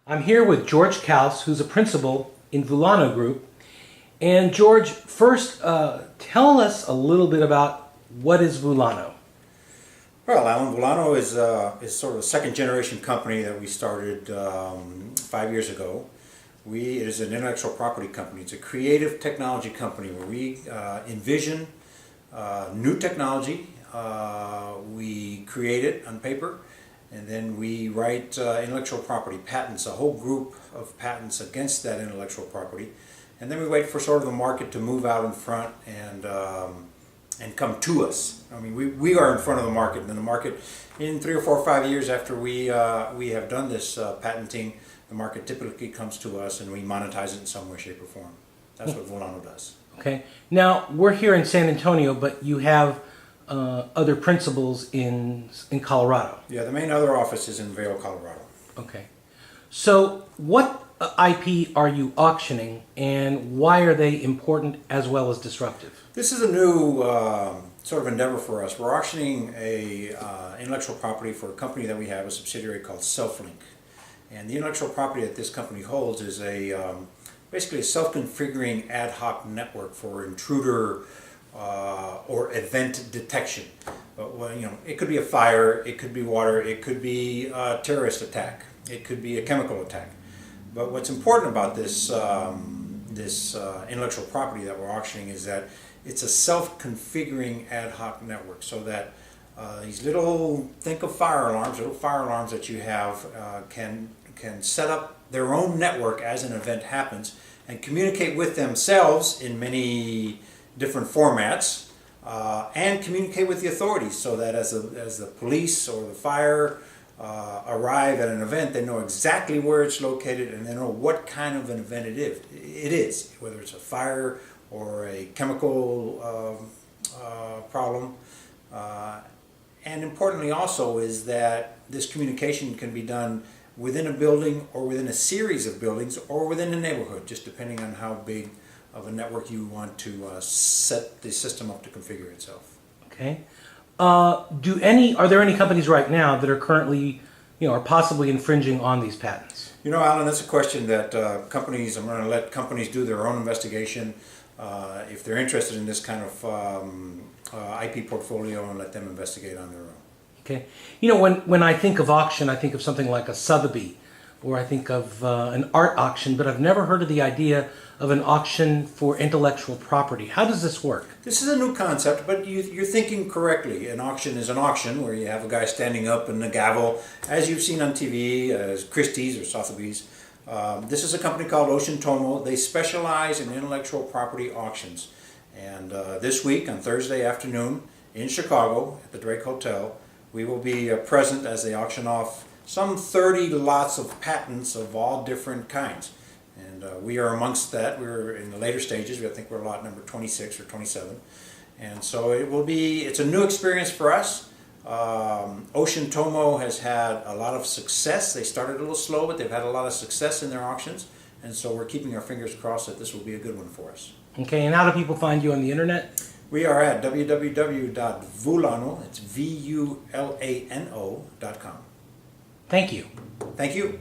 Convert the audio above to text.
I'm here with George Kaus, who's a principal in Vulano Group. And George, first tell us a little bit about what is Vulano. Well, Alan, Vulano is sort of a second-generation company that we started 5 years ago. It is an intellectual property company. It's a creative technology company where we envision new technology. We create it on paper, and then we write intellectual property patents, a whole group of patents against that intellectual property. And then we wait for sort of the market to move out in front and come to us. I mean, we are in front of the market, and then the market, in 3 or 4 or 5 years after we have done this patenting, the market typically comes to us and we monetize it in some way, shape, or form. That's what Vulano does. Okay. Now, we're here in San Antonio, but you have other principals in Colorado. Yeah, the main other office is in Vail, Colorado. Okay. So what IP are you auctioning, and why are they important as well as disruptive? This is a new sort of endeavor for us. We're auctioning a intellectual property for a company that we have, a subsidiary called SelfLink. And the intellectual property that this company holds is basically a self-configuring ad hoc network for intruder or event detection. But well, it could be a fire, it could be water, it could be a terrorist attack, it could be a chemical attack. But what's important about this intellectual property that we're auctioning is that it's a self-configuring ad hoc network, so that these think of fire alarms, little fire alarms that you have can set up their own network as an event happens and communicate with themselves in many different formats and communicate with the authorities, so that as the police or the fire arrive at an event, they know exactly where it's located and they know what kind of an event it is, whether it's a fire or a chemical problem. And importantly also is that this communication can be done within a building or within a series of buildings or within a neighborhood, just depending on how big of a network you want to set the system up to configure itself. Okay. Are there any companies right now that are currently, are possibly infringing on these patents? Alan, that's a question that I'm going to let companies do their own investigation if they're interested in this kind of IP portfolio, and let them investigate on their own. Okay. When I think of auction, I think of something like a Sotheby, or I think of an art auction, but I've never heard of the idea of an auction for intellectual property. How does this work? This is a new concept, but you're thinking correctly. An auction is an auction where you have a guy standing up and a gavel, as you've seen on TV, as Christie's or Sotheby's. This is a company called Ocean Tomos. They specialize in intellectual property auctions. And this week, on Thursday afternoon, in Chicago, at the Drake Hotel, we will be present as they auction off some 30 lots of patents of all different kinds. And we are amongst that. We're in the later stages. I think we're lot number 26 or 27. And so it's a new experience for us. Ocean Tomos has had a lot of success. They started a little slow, but they've had a lot of success in their auctions. And so we're keeping our fingers crossed that this will be a good one for us. Okay, and how do people find you on the internet? We are at www.vulano, it's VULANO.com. Thank you. Thank you.